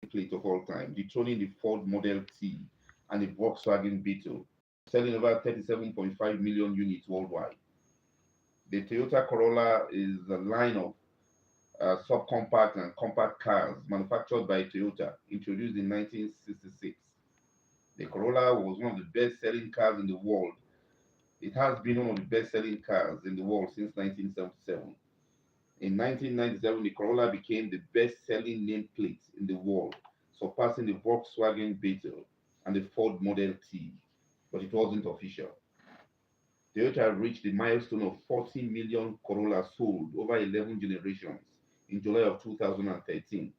plate of all time, dethroning the Ford Model T and the Volkswagen Beetle, selling over 37.5 million units worldwide. The Toyota Corolla is a line of subcompact and compact cars manufactured by Toyota, introduced in 1966. The Corolla was one of the best-selling cars in the world. It has been one of the best-selling cars in the world since 1977. In 1997, the Corolla became the best-selling nameplate in the world, surpassing the Volkswagen Beetle and the Ford Model T, but it wasn't official. Toyota reached the milestone of 40 million Corollas sold over 11 generations in July of 2013.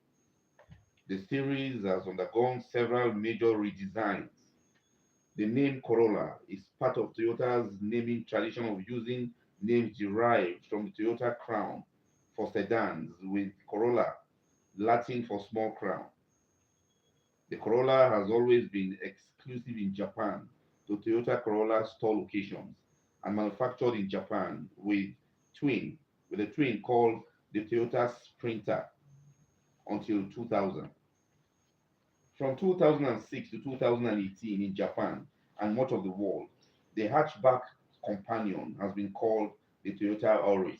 The series has undergone several major redesigns. The name Corolla is part of Toyota's naming tradition of using names derived from the Toyota crown for sedans, with Corolla, Latin for small crown. The Corolla has always been exclusive in Japan to Toyota Corolla store locations and manufactured in Japan twin, with a twin called the Toyota Sprinter until 2000. From 2006 to 2018 in Japan and much of the world, the hatchback companion has been called the Toyota Auris.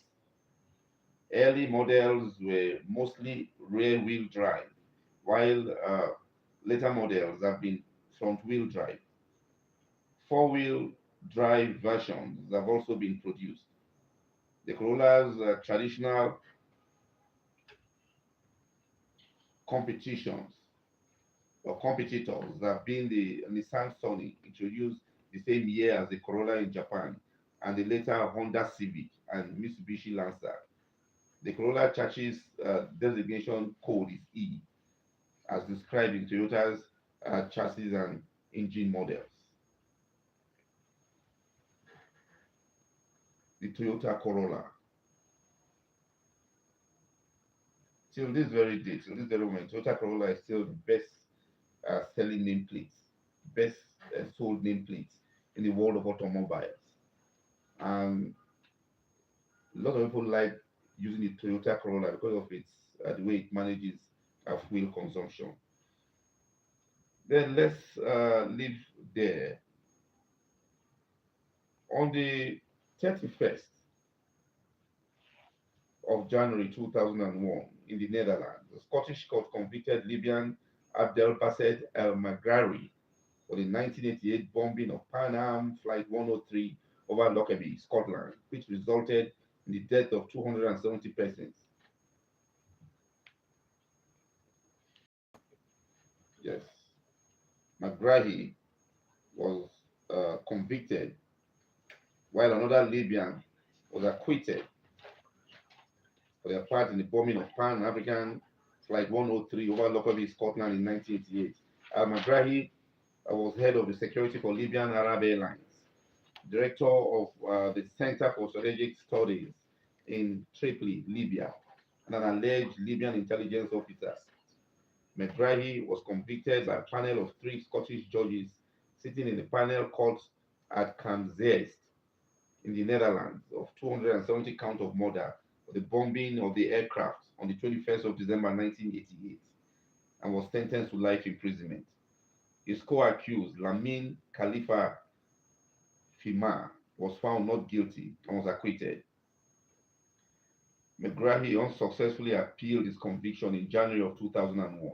Early models were mostly rear-wheel drive, while later models have been front-wheel drive. Four-wheel drive versions have also been produced. The Corolla's traditional competitions or competitors have been the Nissan Sunny, introduced the same year as the Corolla in Japan, and the later Honda Civic and Mitsubishi Lancer. The Corolla chassis designation code is E, as described in Toyota's chassis and engine models. The Toyota Corolla. Till this very day, till this very moment, Toyota Corolla is still the best selling nameplates, best sold nameplates in the world of automobiles. And a lot of people like using the Toyota Corolla because of its the way it manages fuel consumption. Then let's leave there. On the 31st of January 2001 in the Netherlands, the Scottish court convicted Libyan Abdelbasset El Maghrawi for the 1988 bombing of Pan Am Flight 103 over Lockerbie, Scotland, which resulted in the death of 270 persons. Yes, Maghrawi was convicted, while another Libyan was acquitted for their part in the bombing of Pan African Flight 103 over Lockerbie, Scotland in 1988. Al Maghrawi was head of the security for Libyan Arab Airlines, director of the Center for Strategic Studies in Tripoli, Libya, and an alleged Libyan intelligence officer. Megrahi was convicted by a panel of three Scottish judges sitting in the panel court at Camp Zeist in the Netherlands of 270 counts of murder for the bombing of the aircraft on the 21st of December 1988, and was sentenced to life imprisonment. His co-accused, Lamin Khalifa Fima, was found not guilty and was acquitted. Megrahi unsuccessfully appealed his conviction in January of 2001.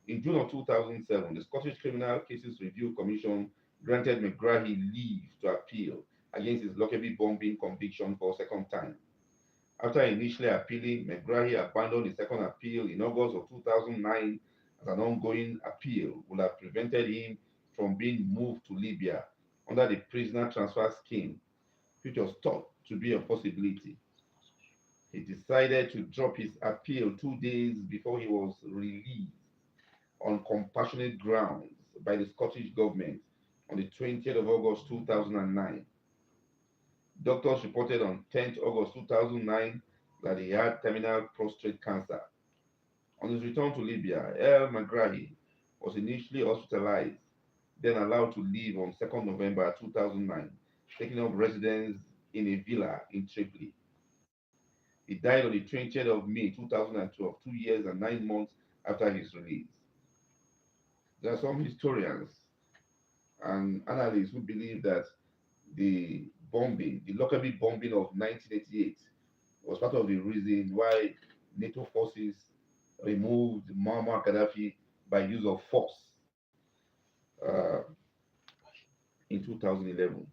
In June of 2007, the Scottish Criminal Cases Review Commission granted Megrahi leave to appeal against his Lockerbie bombing conviction for a second time. After initially appealing, Megrahi abandoned his second appeal in August of 2009, as an ongoing appeal would have prevented him from being moved to Libya under the prisoner transfer scheme, which was thought to be a possibility. He decided to drop his appeal 2 days before he was released on compassionate grounds by the Scottish government on the 20th of August 2009. Doctors reported on 10th August 2009 that he had terminal prostate cancer. On his return to Libya, El Maghrahi was initially hospitalized, then allowed to leave on 2nd November 2009, taking up residence in a villa in Tripoli. He died on the 20th of May 2012, 2 years and 9 months after his release. There are some historians and analysts who believe that the Lockerbie bombing of 1988, was part of the reason why NATO forces removed Muammar Gaddafi by use of force uh, in 2011.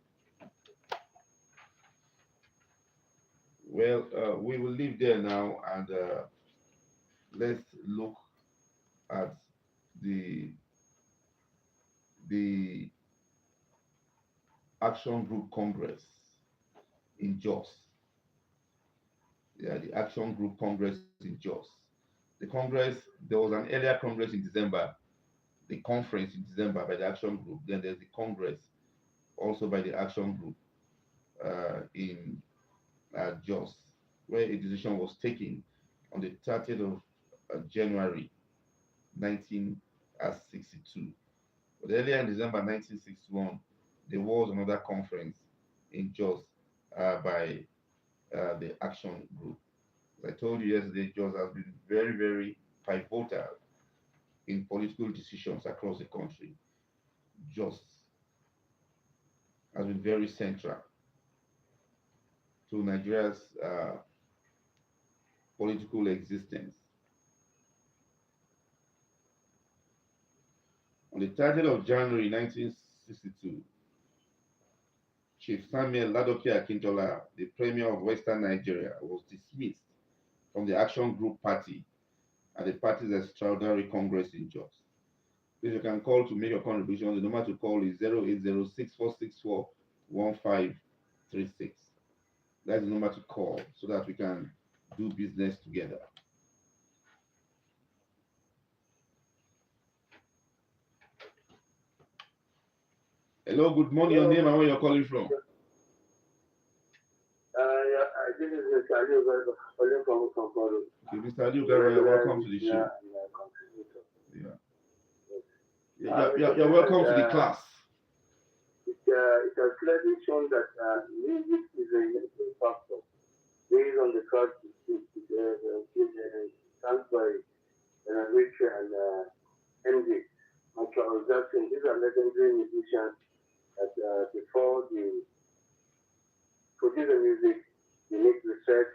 Well, we will leave there now and let's look at the the Action Group Congress in Jos. Yeah, the Action Group Congress in Jos. The Congress, there was an earlier Congress in December, the conference in December by the Action Group. Then there's the Congress also by the Action Group in Jos, where a decision was taken on the 30th of January 1962. But earlier in December 1961, there was another conference in Jos by the Action Group. As I told you yesterday, Jos has been very, very pivotal in political decisions across the country. Jos has been very central to Nigeria's political existence. On the 30th of January 1962, Chief Samuel Ladoke Akintola, the Premier of Western Nigeria, was dismissed from the Action Group Party at the party's extraordinary congress in Jos. Please, you can call to make your contribution. The number to call is 08064641536. That's the number to call so that we can do business together. Hello, good morning. Your name and where you're calling from? This is Mr. Ali calling from Kampala. Okay, Mr. Adiugara, welcome to the show. Yeah. You're welcome to the class. It has clearly shown that music is a limiting factor based on the fact sung by Rich and MD. Michael Jackson, these are legendary musicians that before they produce the music, they make research,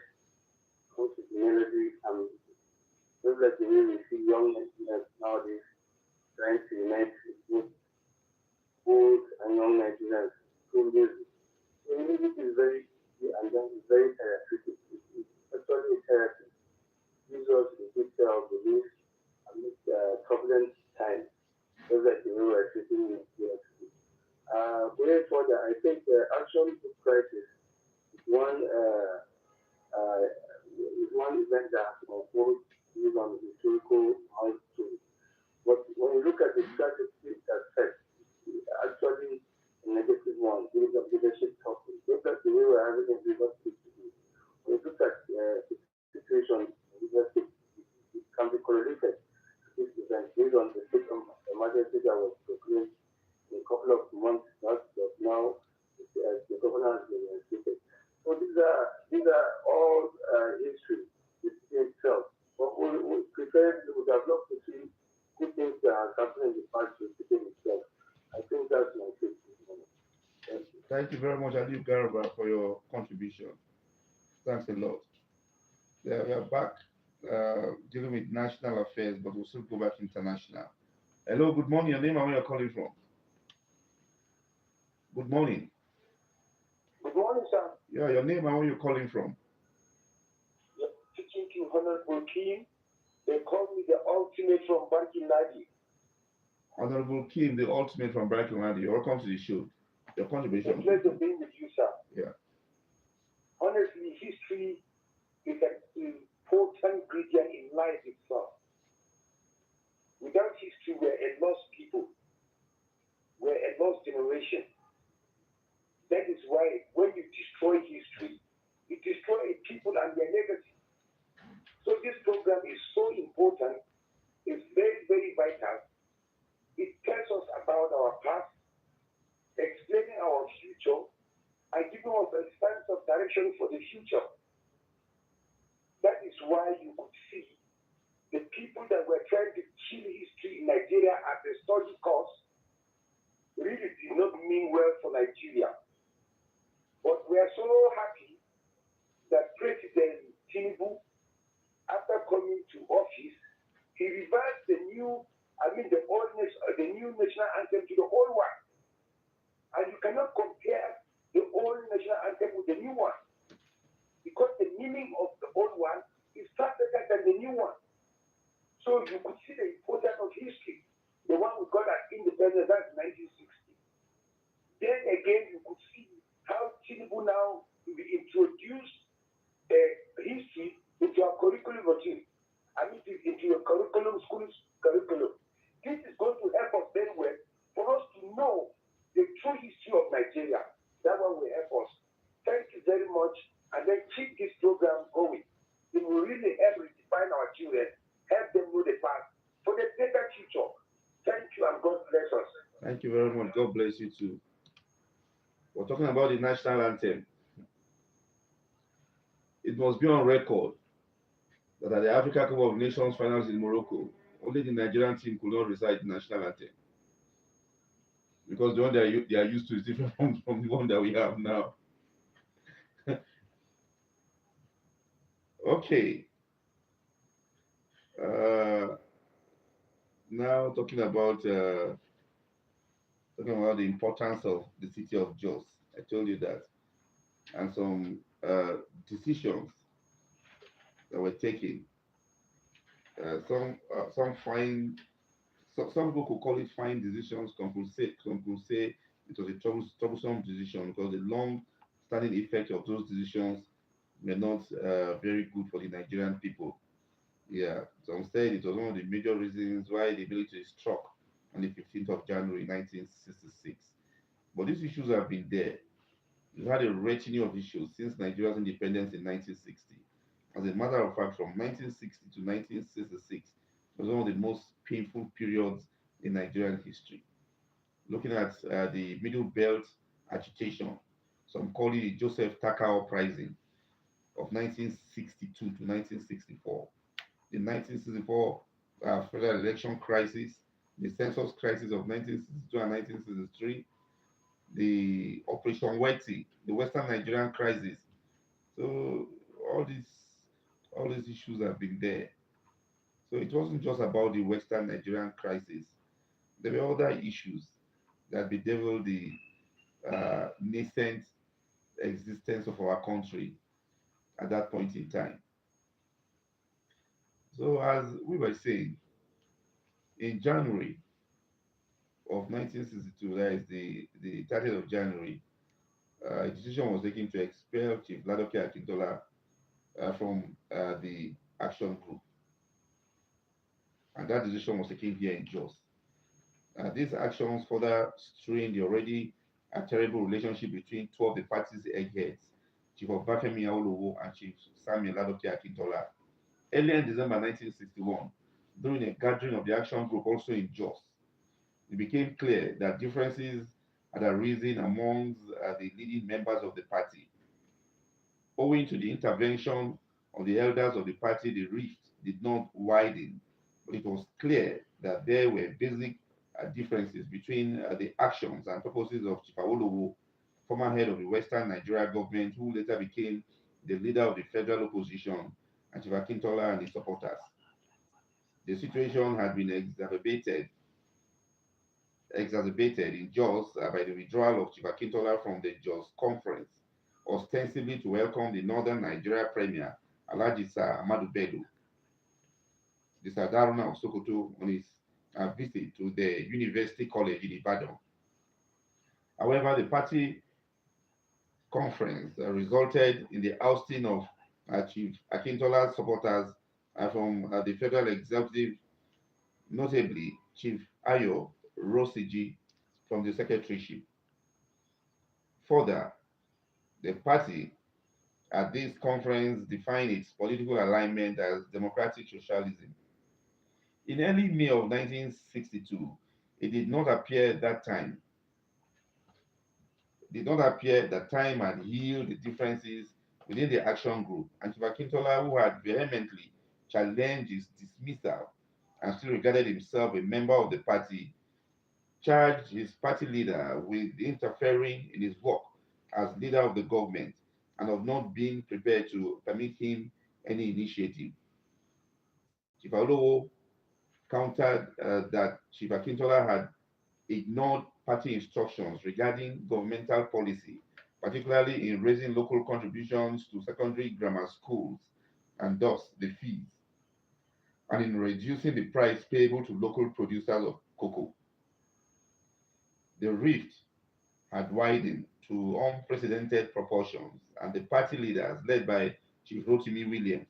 come to the melody, and just like the way we see young Nigerians nowadays trying to unite with old and young Nigerians through music. So music is very key and then it's very therapeutic. It's actually a therapy. It gives us a picture of the life and make turbulent times, just like the way we're treating it here today. Going further, I think the action to crisis is one event that has unfolded based on historical milestone. But when you look at the strategy aspect, it's actually a negative one, based on leadership topic. Just like the way we're having in leadership today. When you look at the situation in leadership, it can be correlated to this event based on the state of emergency that was proclaimed in a couple of months back, but now the governor has been instituted. So these are all history itself. But we prepared, we would have loved to see good things that have happened in the past to repeating itself. I think that's my take this moment. Thank you. Thank you very much, Adi Garba, for your contribution. Thanks a lot. Yeah, we are back dealing with national affairs, but we'll still go back international. Hello, good morning. Your name and where you're calling from? Good morning. Good morning, sir. Yeah, your name and where you're calling from? You're speaking to Honorable Kim. They call me the ultimate from Barking Nadi. Honorable Kim, the ultimate from Bracknell. Welcome to the show. Your It's a contribution. pleasure being with you, sir. Yeah. Honestly, history is an important ingredient in life itself. Without history, we're a lost people. We're a lost generation. That is why when you destroy history, you destroy people and their legacy. So this program is so important. It's very, very vital. It tells us about our past, explaining our future, and giving us a sense of direction for the future. That is why you could see the people that were trying to kill history in Nigeria Nigeria as a study course really did not mean well for Nigeria. But we are so happy that President Tinubu, after coming to office, he reversed the new national anthem to the old one. And you cannot compare the old national anthem with the new one because the meaning of the old one is far better than the new one. So you could see the importance of history. The one we got as independence, that's 1960. Then again, you could see how Tinubu now will introduce history into our curriculum routine. Into your curriculum, school's curriculum. This is going to help us very well for us to know the true history of Nigeria. That one will help us. Thank you very much. And then keep this program going. It will really help redefine our children, help them know the past for the better future. Thank you and God bless us. Thank you very much. God bless you too. We're talking about the national anthem. It must be on record that at the Africa Cup of Nations finals in Morocco, only the Nigerian team could not recite the national anthem because the one they are used to is different from the one that we have now. Okay. Uh, Now talking about the importance of the city of Jos. I told you that, and some decisions that were taken. Some fine, some people could call it fine decisions. Some could say it was a troublesome decision because the long-standing effect of those decisions were not very good for the Nigerian people. Yeah, some said it was one of the major reasons why the military struck on the 15th of January 1966. But these issues have been there. We've had a retinue of issues since Nigeria's independence in 1960. As a matter of fact, from 1960 to 1966 was one of the most painful periods in Nigerian history. Looking at the Middle Belt agitation, some call it the Joseph Taka uprising of 1962 to 1964, the 1964 federal election crisis, the census crisis of 1962 and 1963, the Operation Whitey, the Western Nigerian crisis. So all these all these issues have been there. So it wasn't just about the Western Nigerian crisis. There were other issues that bedeviled the nascent existence of our country at that point in time. So as we were saying, in January of 1962, that is the 30th of January, a decision was taken to expel Chief Ladoke Akintola from the action group, and that decision was taken here in Jos. These actions further strained the already terrible relationship between two of the party's eggheads, Chief Obafemi Awolowo and Chief Samuel Ladoke Akintola. Earlier in December 1961, during a gathering of the action group also in Jos, it became clear that differences had arisen amongst the leading members of the party. Owing to the intervention of the elders of the party, the rift did not widen, but it was clear that there were basic differences between the actions and purposes of Chief Awolowo, former head of the Western Nigeria government, who later became the leader of the federal opposition, and Chief Akintola and his supporters. The situation had been exacerbated in Jos by the withdrawal of Chief Akintola from the Jos conference, ostensibly to welcome the Northern Nigeria Premier, Alhaji Sir Ahmadu Bello, the Sardauna of Sokoto, on his visit to the University College in Ibadan. However, the party conference resulted in the ousting of Chief Akintola's supporters from the federal executive, notably Chief Ayo Rosiji from the secretaryship. Further, the party at this conference defined its political alignment as democratic socialism. In early May of 1962, it did not appear that time had healed the differences within the action group, and Chief Akintola, who had vehemently challenged his dismissal and still regarded himself a member of the party, charged his party leader with interfering in his work as leader of the government and of not being prepared to permit him any initiative. Chief Olowo countered that Chief Akintola had ignored party instructions regarding governmental policy, particularly in raising local contributions to secondary grammar schools and thus the fees, and in reducing the price payable to local producers of cocoa. The rift had widened to unprecedented proportions, and the party leaders, led by Chief Rotimi Williams,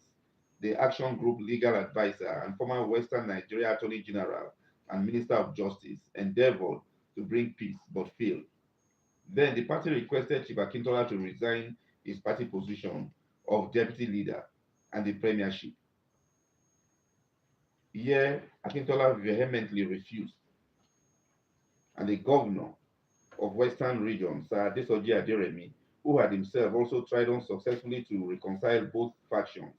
the Action Group legal advisor and former Western Nigeria Attorney General and Minister of Justice, endeavored to bring peace but failed. Then the party requested Chief Akintola to resign his party position of deputy leader and the premiership. Here, Akintola vehemently refused, and the governor of Western Region, Sir Desoji Aderemi, who had himself also tried unsuccessfully to reconcile both factions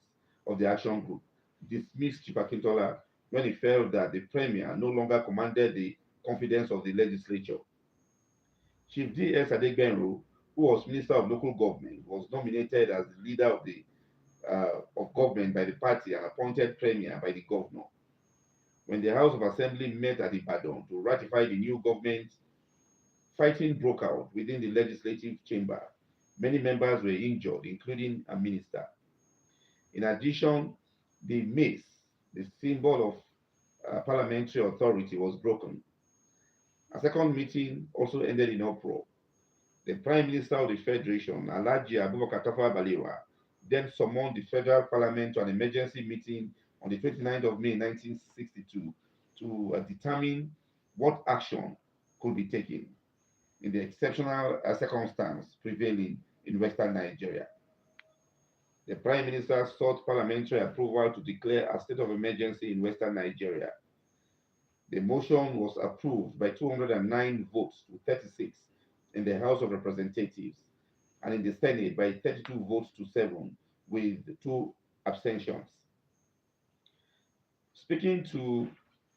of the action group, dismissed Chief Akintola when he felt that the premier no longer commanded the confidence of the legislature. Chief D.S. Adegbenro, who was Minister of Local Government, was nominated as the leader of government by the party and appointed premier by the governor. When the House of Assembly met at Ibadan to ratify the new government, fighting broke out within the legislative chamber. Many members were injured, including a minister. In addition, the mace, the symbol of parliamentary authority, was broken. A second meeting also ended in uproar. The Prime Minister of the Federation, Alhaji Abubakar Tafawa Balewa, then summoned the Federal Parliament to an emergency meeting on the 29th of May 1962 to determine what action could be taken in the exceptional circumstance prevailing in Western Nigeria. The Prime Minister sought parliamentary approval to declare a state of emergency in Western Nigeria. The motion was approved by 209 votes to 36 in the House of Representatives and in the Senate by 32 votes to 7 with 2 abstentions. Speaking to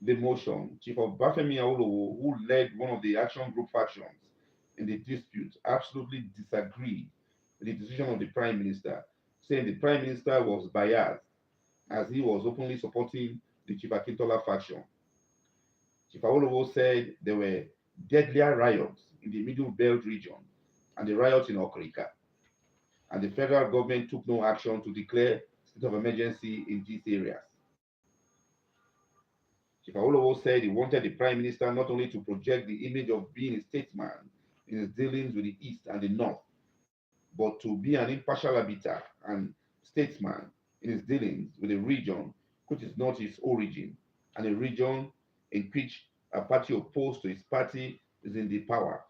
the motion, Chief of Bafemi Awolowo, who led one of the action group factions in the dispute, absolutely disagreed with the decision of the Prime Minister, saying the Prime Minister was biased as he was openly supporting the Chief Akintola faction. Chief Awolowo said there were deadlier riots in the Middle Belt region and the riots in Okrika, and the federal government took no action to declare state of emergency in these areas. Chief Awolowo said he wanted the Prime Minister not only to project the image of being a statesman in his dealings with the East and the North, but to be an impartial arbiter and statesman in his dealings with a region which is not his origin and a region in which a party opposed to his party is in the power,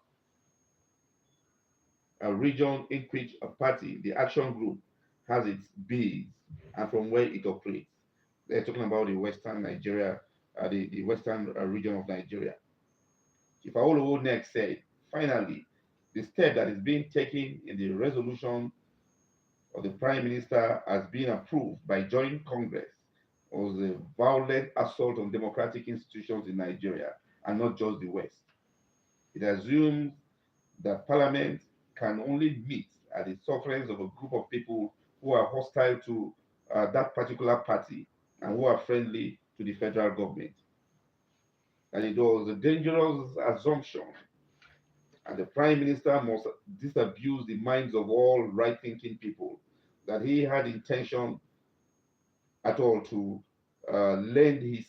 a region in which a party, the Action Group, has its base and from where it operates. They're talking about the Western Nigeria, the Western region of Nigeria. Chief Awolowo next said, finally, the step that is being taken in the resolution of the Prime Minister has been approved by joint Congress was a violent assault on democratic institutions in Nigeria and not just the West. It assumes that Parliament can only meet at the sufferance of a group of people who are hostile to that particular party and who are friendly to the federal government. And it was a dangerous assumption, and the Prime Minister must disabuse the minds of all right thinking people that he had intention at all to lend his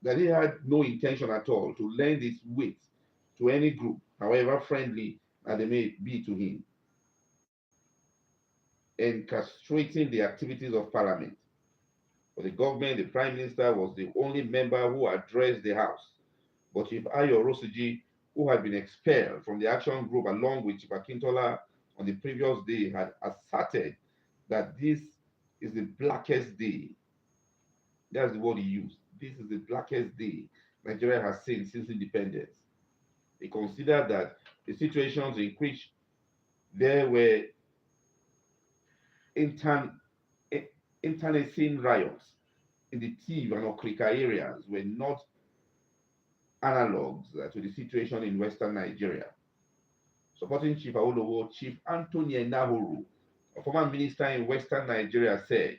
that he had no intention at all to lend his weight to any group, however friendly that they may be to him, in castrating the activities of Parliament. For the government, the Prime Minister was the only member who addressed the House. But Chief Ayo Rosiji, who had been expelled from the action group along with Chief Akintola on the previous day, had asserted that this is the blackest day. That's the word he used. This is the blackest day Nigeria has seen since independence. He considered that the situations in which there were intern, internecine riots in the Tiv and Okrika areas were not analogues to the situation in Western Nigeria. Supporting Chief Awolowo, Chief Anthony Enahoro, a former minister in Western Nigeria, said,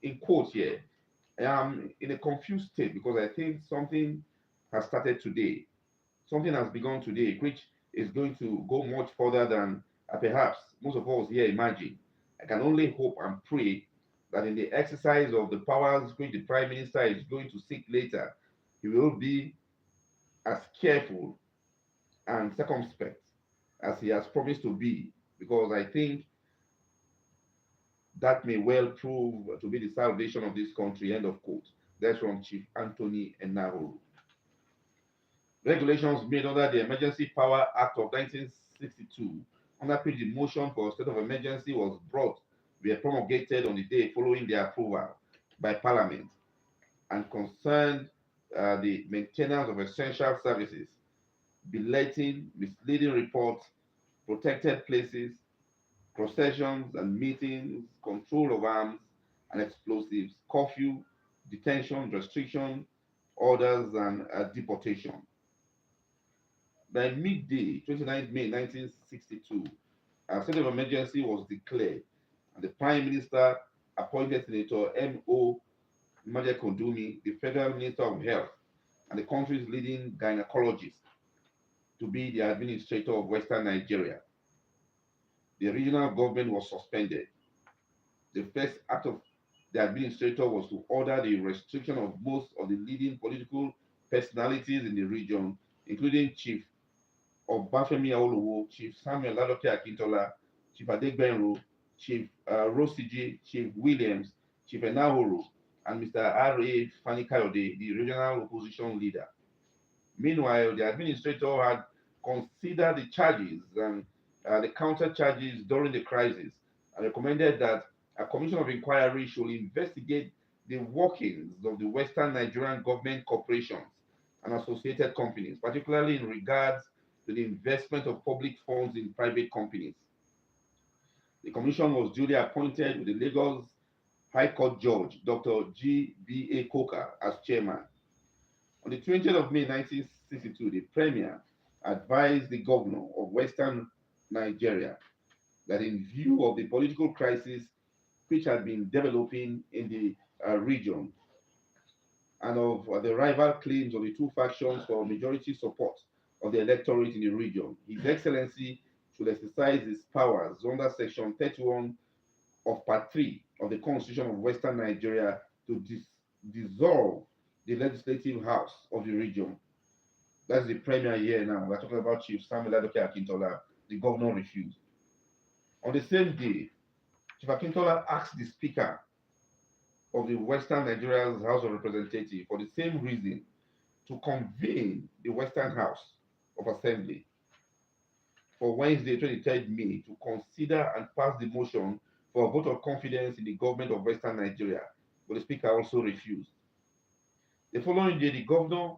in quote here, I am in a confused state because I think something has started today. Something has begun today, which is going to go much further than perhaps most of us here imagine. I can only hope and pray that in the exercise of the powers which the Prime Minister is going to seek later, he will be as careful and circumspect as he has promised to be, because I think that may well prove to be the salvation of this country. End of quote. That's from Chief Anthony Enahoro. Regulations made under the Emergency Power Act of 1962, under which the motion for a state of emergency was brought, were promulgated on the day following their approval by Parliament and concerned the maintenance of essential services, belating, misleading reports, protected places, processions and meetings, control of arms and explosives, curfew, detention, restriction, orders, and deportation. By midday, 29th May 1962, a state of emergency was declared, and the Prime Minister appointed Senator M.O. Kondumi, the Federal Minister of Health, and the country's leading gynecologist, to be the administrator of Western Nigeria. The regional government was suspended. The first act of the administrator was to order the restriction of most of the leading political personalities in the region, including Chief Obafemi Awolowo, Chief Samuel Ladoke Akintola, Chief Adegbenro, Chief Rosiji, Chief Williams, Chief Enahoro, and Mr. R.A. Fani Kayode, the regional opposition leader. Meanwhile, the administrator had considered the charges and the counter charges during the crisis and recommended that a commission of inquiry should investigate the workings of the Western Nigerian government corporations and associated companies, particularly in regards to the investment of public funds in private companies. The commission was duly appointed with the Lagos High Court Judge, Dr. G.B.A. Coker, as chairman. On the 20th of May 1962, the Premier advised the governor of Western Nigeria that in view of the political crisis which had been developing in the region and of the rival claims of the two factions for majority support of the electorate in the region, His Excellency should exercise his powers under Section 31 of Part 3 of the Constitution of Western Nigeria to dissolve the legislative house of the region. That's the premier here now. We're talking about Chief Samuel Ladoke Akintola. The governor refused. On the same day, Chief Akintola asked the Speaker of the Western Nigeria's House of Representatives for the same reason to convene the Western House of Assembly for Wednesday, 23rd May, to consider and pass the motion for a vote of confidence in the government of Western Nigeria, but the Speaker also refused. The following day, the governor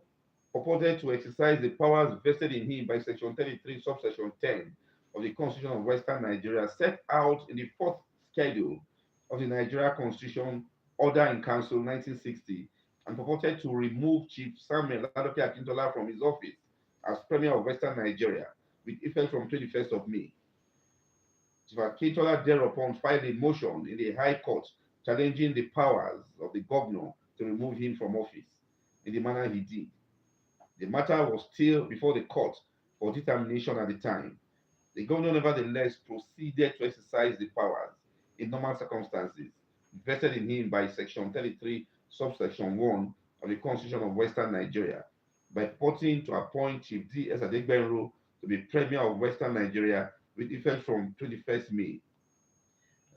purported to exercise the powers vested in him by Section 33, subsection 10 of the Constitution of Western Nigeria, set out in the fourth schedule of the Nigeria Constitution, Order in Council 1960, and purported to remove Chief Samuel Ladoke Akintola from his office as Premier of Western Nigeria with effect from 21st of May. Chief Akintola thereupon filed a motion in the High Court challenging the powers of the governor to remove him from office in the manner he did. The matter was still before the court for determination at the time. The governor nevertheless proceeded to exercise the powers in normal circumstances vested in him by Section 33, subsection 1 of the Constitution of Western Nigeria, by purporting to appoint Chief D.S. Adegbenro to be Premier of Western Nigeria with effect from 21st May.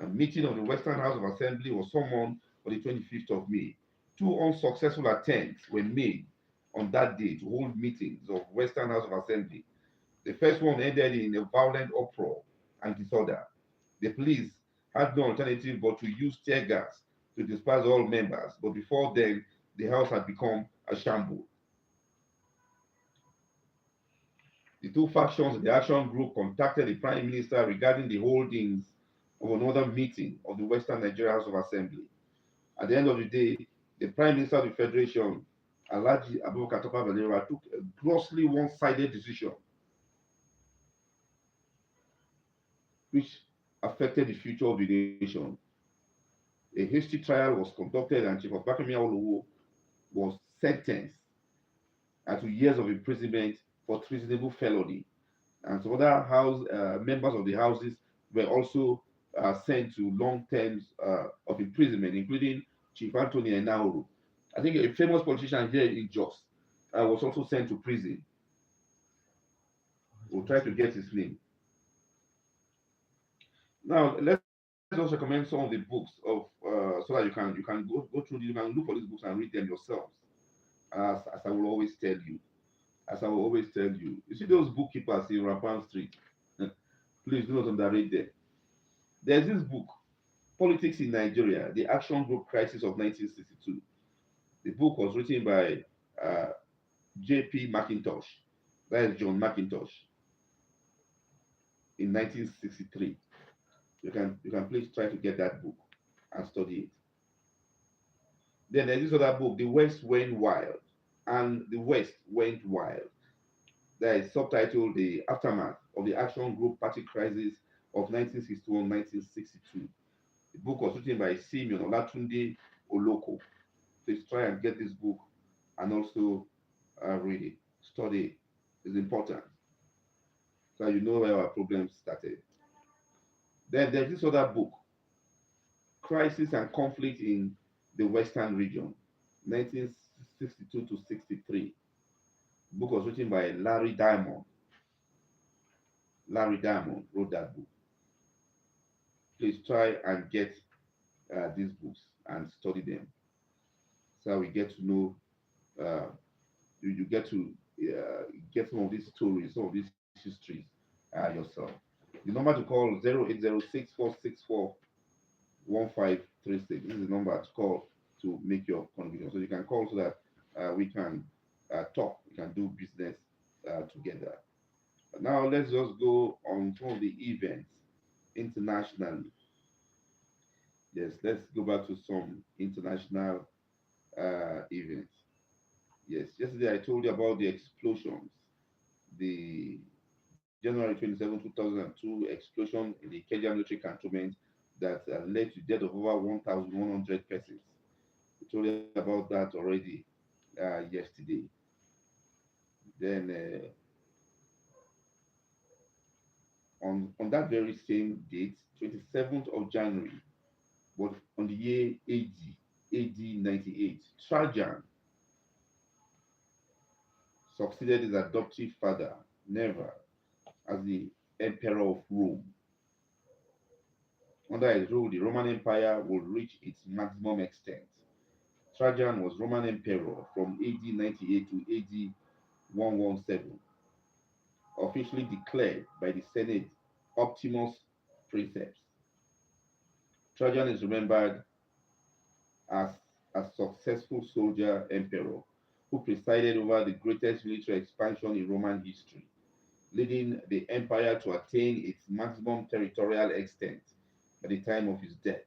A meeting of the Western House of Assembly was summoned for the 25th of May. Two unsuccessful attempts were made on that day to hold meetings of Western House of Assembly. The first one ended in a violent uproar and disorder. The police had no alternative but to use tear gas to disperse all members, but before then, the house had become a shambles. The two factions in the action group contacted the Prime Minister regarding the holdings of another meeting of the Western Nigeria House of Assembly. At the end of the day, The Prime Minister of the Federation, Alhaji Abubakar Tafawa Balewa, took a grossly one-sided decision which affected the future of the nation. A hasty trial was conducted, and Chief of Bakami Awolowo was sentenced to years of imprisonment for treasonable felony. And some other house members of the houses were also sent to long terms of imprisonment, including Chief Anthony Enauru. I think a famous politician here in Jos was also sent to prison. We'll try to get his name. Now, let's just recommend some of the books of so that you can go through. You can look for these books and read them yourselves. As I will always tell you, as I will always tell you. You see those bookkeepers in Rappan Street. Please do not underrate them. There's this book, Politics in Nigeria: The Action Group Crisis of 1962. The book was written by uh, J.P. McIntosh, that is John McIntosh, in 1963. You can please try to get that book and study it. Then there's this other book, The West Went Wild, and The West Went Wild. That is subtitled The Aftermath of the Action Group Party Crisis of 1961-1962. The book was written by Simeon Olatunde Oloko. Please try and get this book and also read it. Study it. It's important so you know where our problems started. Then there's this other book, Crisis and Conflict in the Western Region, 1962 to 63. The book was written by Larry Diamond. Larry Diamond wrote that book. Please try and get these books and study them so we get to know, uh, you get to get some of these stories, some of these histories yourself. The number to call 08064641536. This is the number to call to make your contribution. So you can call so that we can talk, we can do business together. Now let's just go on some of the events internationally. Yes, let's go back to some international events. Yes, yesterday I told you about the explosions, the January 27, 2002 explosion in the Kenya military cantonment that led to the death of over 1,100 persons. I told you about that already yesterday. Then on that very same date, 27th of January, but on the year AD 98, Trajan succeeded his adoptive father, Nero, as the Emperor of Rome. Under his rule, the Roman Empire would reach its maximum extent. Trajan was Roman Emperor from AD 98 to AD 117, officially declared by the Senate Optimus Princeps. Trajan is remembered as a successful soldier emperor who presided over the greatest military expansion in Roman history, leading the empire to attain its maximum territorial extent by the time of his death.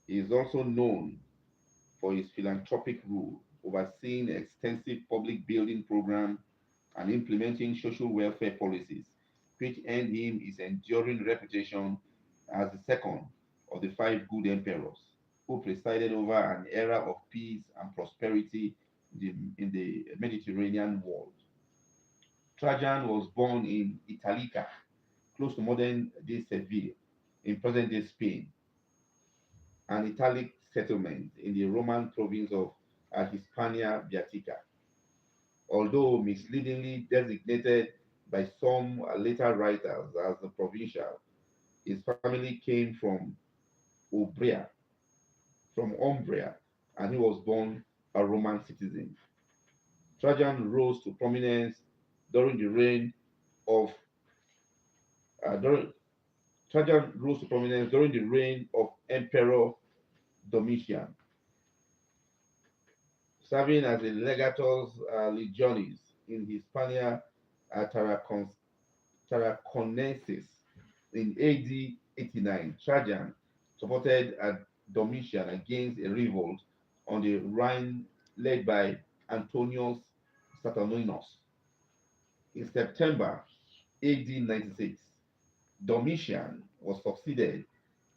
He is also known for his philanthropic rule, overseeing extensive public building programs and implementing social welfare policies, which earned him his enduring reputation as the second of the five good emperors who presided over an era of peace and prosperity in the Mediterranean world. Trajan was born in Italica, close to modern day Seville, in present day Spain, an Italic settlement in the Roman province of Hispania Beatica. Although misleadingly designated by some later writers as the provincial, his family came Umbria, from Umbria, and he was born a Roman citizen. Trajan rose to prominence during the reign of during Trajan rose to prominence during the reign of Emperor Domitian, serving as a legatus legionis in Hispania Tarracon- Tarraconensis. In AD 89, Trajan supported Domitian against a revolt on the Rhine led by Antonius Saturninus. In September AD 96, Domitian was succeeded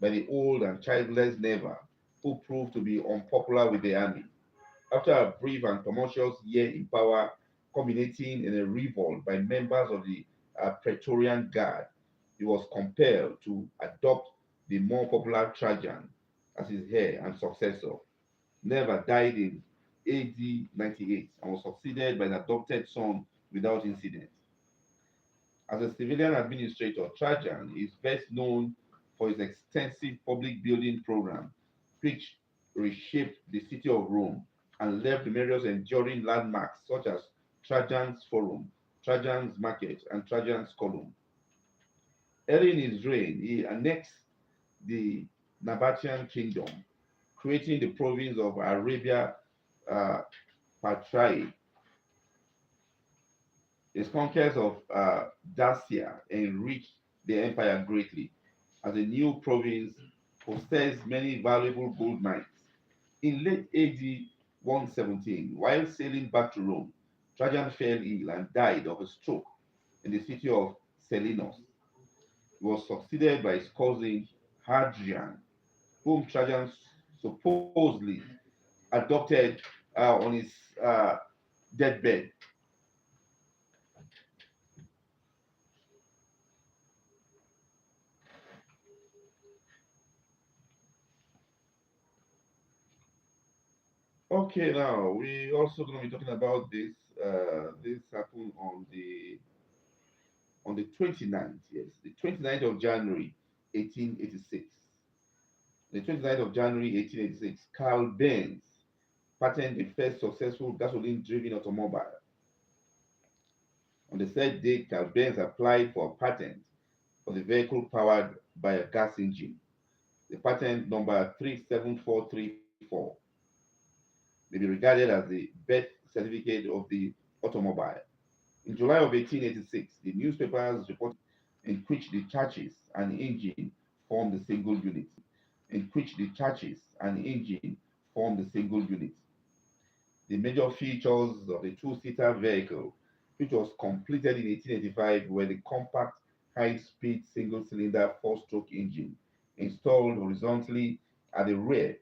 by the old and childless Neva, who proved to be unpopular with the army. After a brief and tumultuous year in power, culminating in a revolt by members of the Praetorian Guard, he was compelled to adopt the more popular Trajan as his heir and successor. Neva died in AD 98 and was succeeded by an adopted son without incident. As a civilian administrator, Trajan is best known for his extensive public building program, which reshaped the city of Rome and left numerous enduring landmarks such as Trajan's Forum, Trajan's Market, and Trajan's Column. Early in his reign, he annexed the Nabatean kingdom, creating the province of Arabia uh, Patrae. His conquest of Dacia enriched the empire greatly, as the new province possessed many valuable gold mines. In late AD 117, while sailing back to Rome, Trajan fell ill and died of a stroke in the city of Selinus. He was succeeded by his cousin Hadrian, whom Trajan supposedly adopted on his uh, deathbed. Okay, now we also going to be talking about this. This happened on the 29th, yes, the 29th of January, 1886. The 29th of January, 1886, Carl Benz patented the first successful gasoline-driven automobile. On the third day, Carl Benz applied for a patent for the vehicle powered by a gas engine. The patent number 37434 may be regarded as the birth certificate of the automobile. In July of 1886, the newspapers reported in which the chassis and engine formed a single unit. In which the chassis and engine formed a single unit. The major features of the two-seater vehicle, which was completed in 1885, were the compact, high-speed single-cylinder four-stroke engine installed horizontally at the rear,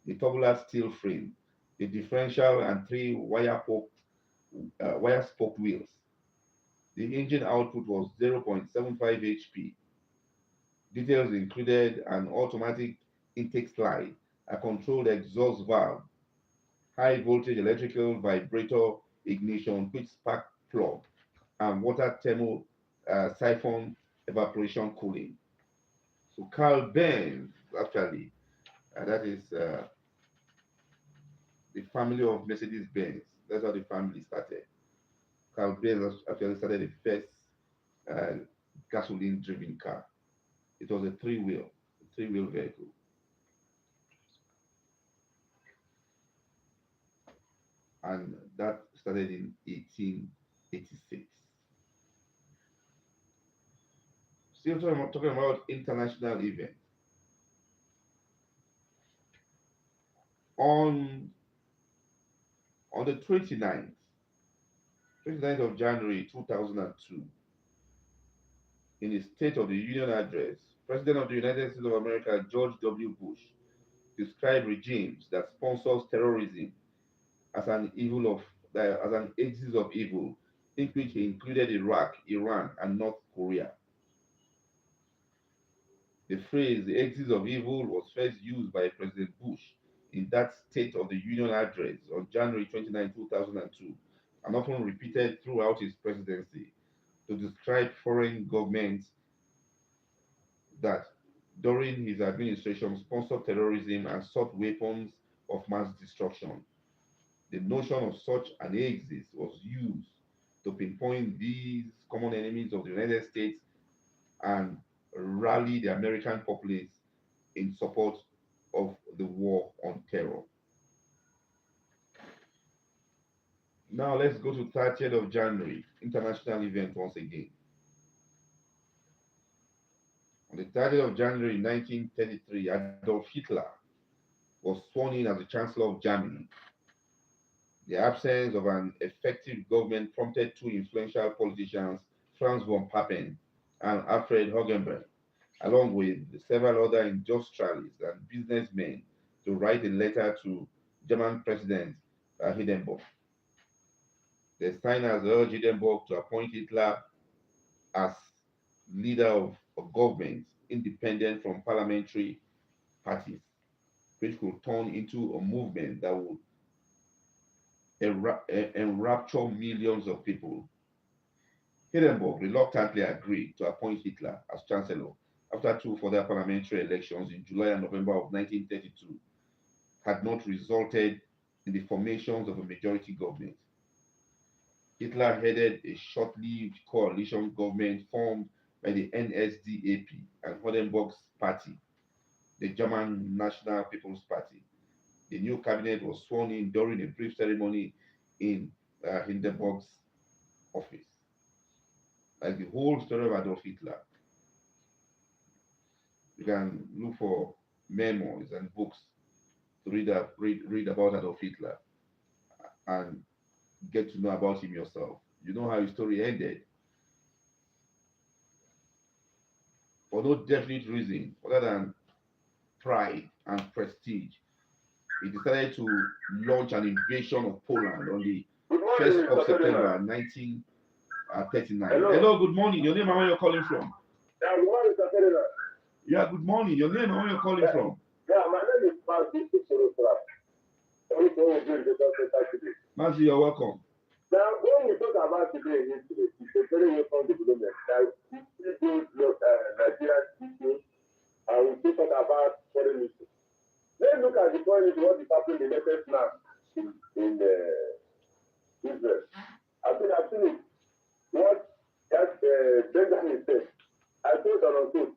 the tubular steel frame, the differential, and three wire spoke wheels. The engine output was 0.75 HP. Details included an automatic intake slide, a controlled exhaust valve, high voltage electrical vibrator ignition, which spark plug, and water thermal siphon evaporation cooling. So Carl Benz, actually, that is the family of Mercedes Benz. That's how the family started. Carl Benz actually started the first uh, gasoline-driven car. It was a three-wheel vehicle, and that started in 1886. Still talking about international events. On on the 29th of January 2002, in his State of the Union address, President of the United States of America George W. Bush described regimes that sponsors terrorism as an evil of as an axis of evil, in which he included Iraq, Iran, and North Korea. The phrase the axis of evil was first used by President Bush in that State of the Union address on January 29, 2002, and often repeated throughout his presidency to describe foreign governments that, during his administration, sponsored terrorism and sought weapons of mass destruction. The notion of such an axis was used to pinpoint these common enemies of the United States and rally the American populace in support of the war on terror. Now let's go to 30th of January, international event once again. On the 30th of January 1933, Adolf Hitler was sworn in as the Chancellor of Germany. The absence of an effective government prompted two influential politicians, Franz von Papen and Alfred Hugenberg, along with several other industrialists and businessmen, to write a letter to German President Hindenburg. The signers urged Hindenburg to appoint Hitler as leader of a government independent from parliamentary parties, which could turn into a movement that would enrapture millions of people. Hindenburg reluctantly agreed to appoint Hitler as chancellor after two further parliamentary elections in July and November of 1932 had not resulted in the formations of a majority government. Hitler headed a short-lived coalition government formed by the NSDAP and Hindenburg's party, the German National People's Party. The new cabinet was sworn in during a brief ceremony in Hindenburg's office. Like the whole story of Adolf Hitler, you can look for memoirs and books to read about Adolf Hitler and get to know about him yourself. You know how his story ended. For no definite reason other than pride and prestige, he decided to launch an invasion of Poland on the Good morning, 1st of Mr. September Ferdinand. 1939. Hello. Hello, good morning. Your name and where you're calling from? Yeah, good morning, Mr. Ferdinand. Yeah, good morning. Your name and where you're calling from? Yeah, my name is Martin Kukurosra. Sorry for doing the doctor today. Mazi, you're welcome. Now, when we talk about today, it's a very welcome development. That we do Nigerian issues, and we still talk about foreign issues. Let's look at the point is what is happening in the latest now in Israel. I've seen it. What that Benjamin said, I told Donald Trump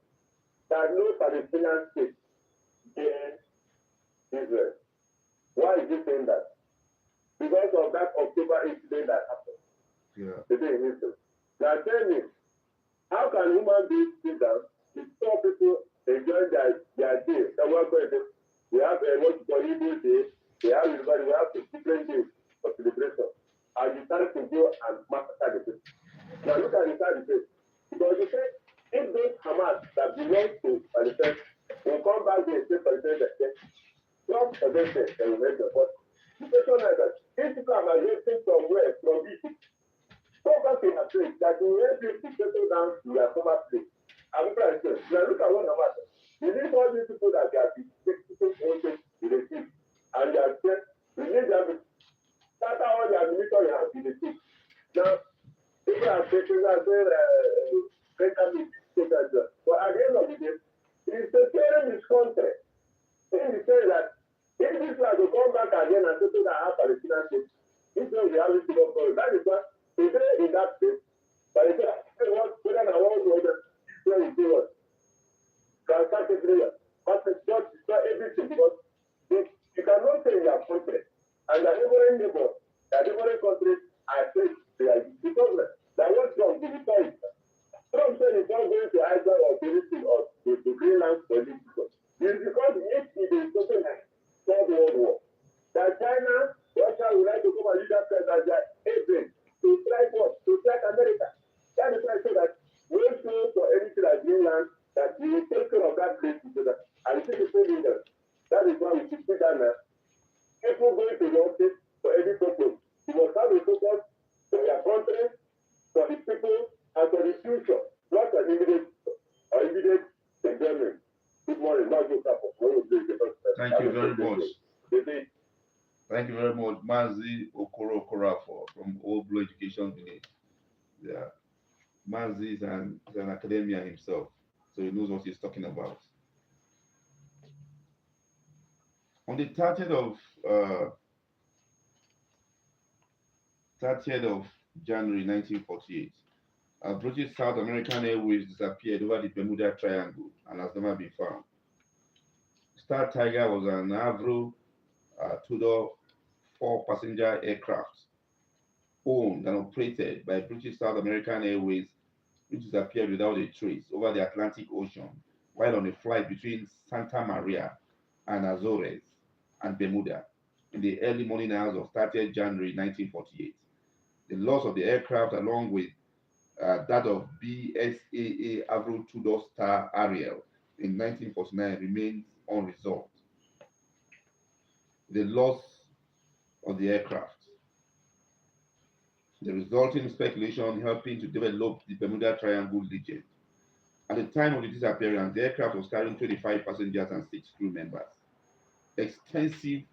that no Palestinian state in Israel. Why is he saying that? Because of that October incident that happened today in Israel. Now tell me, how can human beings sit down, to stop people enjoying their day? We have what you call Hebrew Day, we have everybody, we have different days for celebration. And you start to go and massacre the people. Now look at the side of it. Because you say, if those Hamas that belong to Palestine will come back there and say Palestine that not for them say they will make the but the question is that these people are migrating from where? From Egypt. Go back to your place that you will help you to settle down to your former place. And people are saying, now look at what Hamas said. You need all these people that they have been people wanted to receive. And they are saying, we need them to start all their military has been received. Now, people are saying better meet, but at the end of the day, it's preparing this country in the sense that if this was to come back again and settle that have Palestinian state, this is the reality of God. That is why today in that state, but they say, whether I want to order, Israel will do what? Can start everywhere. But it's just destroy everything because you cannot say you are country. And the neighboring neighbor, the neighboring countries are saying they are the problem. That what's wrong? The choice. Trump said he's not going to Iceland or Philippines or to Greenland for this because it's because if it is something like Third World War, that China, Russia would like to come and use that as their agent to strike what? To strike America. That is why I say that no show for anything like Greenland that we will take care of that place so that and it's the same leaders. That is why we should sit down now. People going to the office for every purpose. You must have a focus for your country, for the people, and for the future, not an immediate enjoyment. Good morning, not just Thank you very much. Thank you very much, Mazi Okoro Okorafor from Old Blue Education Village. Yeah, Mazi is an academia himself, so he knows what he's talking about. On the 30th of January 1948, British South American Airways disappeared over the Bermuda Triangle and has never been found. Star Tiger was an Avro Tudor four-passenger aircraft owned and operated by British South American Airways, which disappeared without a trace over the Atlantic Ocean while on a flight between Santa Maria and Azores. and Bermuda in the early morning hours of 30th January 1948. The loss of the aircraft, along with that of BSAA Avro Tudor Star Ariel in 1949, remains unresolved. The loss of the aircraft, the resulting speculation helping to develop the Bermuda Triangle legend. At the time of the disappearance, the aircraft was carrying 25 passengers and 6 crew members. Extensive,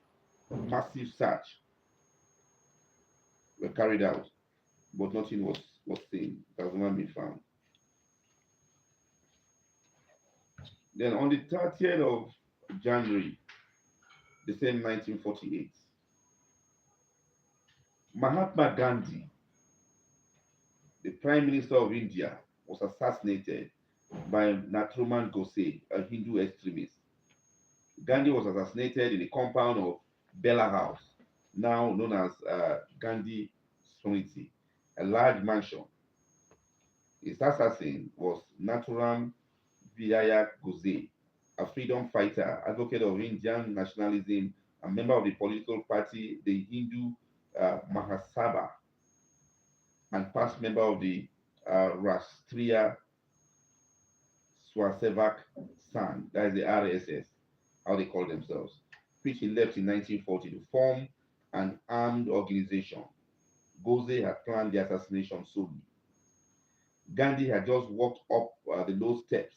massive search were carried out, but nothing was seen. It has not been found. Then on the 30th of January, the same 1948, Mahatma Gandhi, the Prime Minister of India, was assassinated by Natruman Gose, a Hindu extremist. Gandhi was assassinated in the compound of Bella House, now known as Gandhi Smriti, a large mansion. His assassin was Nathuram Vinayak Gose, a freedom fighter, advocate of Indian nationalism, and member of the political party, the Hindu Mahasabha, and past member of the Rashtriya Swasevak Sangh, that is the RSS, how they call themselves, which he left in 1940 to form an armed organization. Gose had planned the assassination solely. Gandhi had just walked up the low steps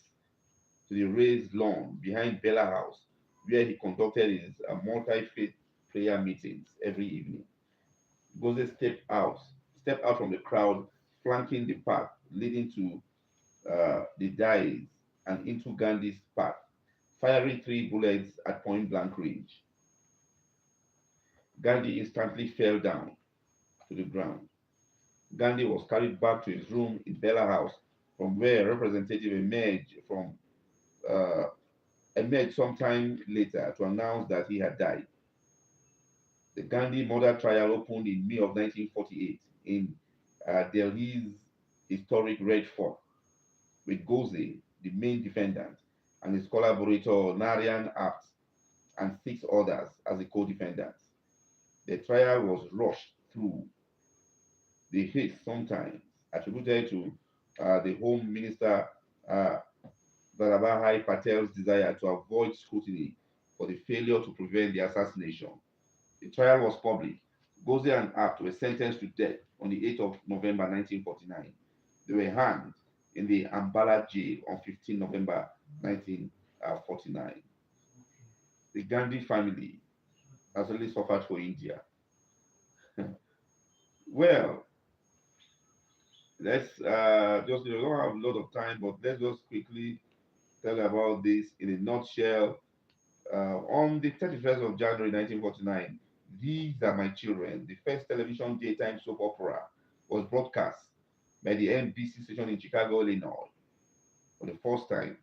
to the raised lawn behind Bella House, where he conducted his multi-faith prayer meetings every evening. Gose stepped out from the crowd, flanking the path leading to the dais and into Gandhi's path, firing 3 bullets at point blank range. Gandhi instantly fell down to the ground. Gandhi was carried back to his room in Bella House, from where a representative uh, emerged sometime later to announce that he had died. The Gandhi murder trial opened in May of 1948 in Delhi's historic Red Fort, with Gose, the main defendant, and his collaborator Narayan Apt, and 6 others as the co-defendants. The trial was rushed through. The haste sometimes attributed to the Home Minister uh, Vallabhbhai Patel's desire to avoid scrutiny for the failure to prevent the assassination. The trial was public. Gose and Apt were sentenced to death on the 8th of November 1949. They were hanged in the Ambala jail on 15 November 1949. The Gandhi family has really suffered for India. Well, let's just, we don't have a lot of time, but let's just quickly tell about this in a nutshell. On the 31st of January 1949, These Are My Children, the first television daytime soap opera, was broadcast by the NBC station in Chicago, Illinois, for the first time.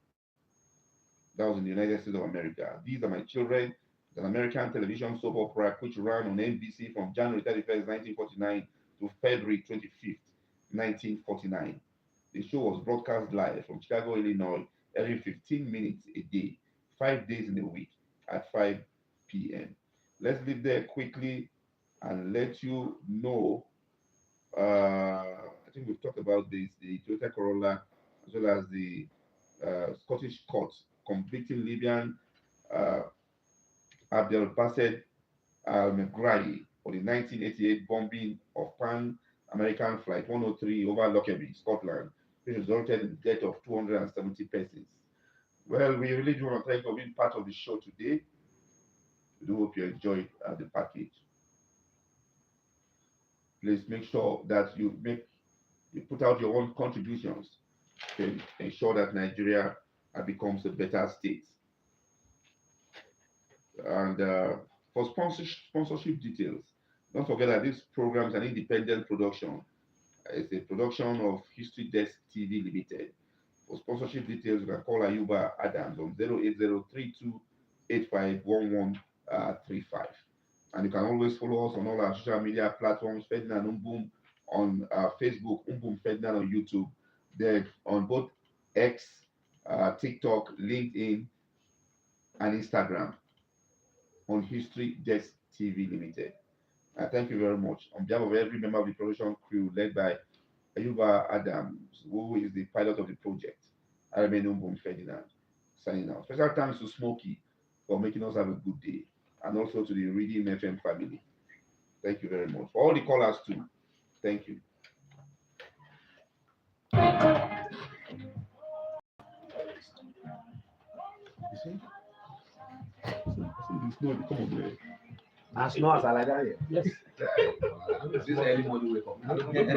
That was in the United States of America. These Are My Children is an American television soap opera which ran on NBC from January 31st, 1949 to February 25th, 1949. The show was broadcast live from Chicago, Illinois, every 15 minutes a day, 5 days in a week at 5 p.m. Let's leave there quickly and let you know. I think we've talked about this, the Toyota Corolla, as well as the Scottish court convicting Libyan uh, Abdel Basset Al Megrahi for the 1988 bombing of Pan American Flight 103 over Lockerbie, Scotland, which resulted in the death of 270 persons. Well, we really do want to thank you for being part of the show today. We do hope you enjoyed the package. Please make sure that you put out your own contributions to ensure that Nigeria becomes a better state. And for sponsorship details, don't forget that this program is an independent production. It's a production of History Desk TV Limited. For sponsorship details, you can call Ayuba Adams on 08032851135. And you can always follow us on all our social media platforms, Ferdinand Mbum on Facebook, Mbum Ferdinand on YouTube, then on both X, TikTok, LinkedIn, and Instagram. on History Desk TV Limited. Thank you very much. On behalf of every member of the production crew led by Ayuba Adams, who is the pilot of the project, I remain Mbum Ferdinand, signing out. Special thanks to Smokey for making us have a good day, and also to the Reading FM family. Thank you very much. For all the callers too, thank you. You see? Come on, man. As long as I like that, yeah. Yes. This early morning wake up. I don't get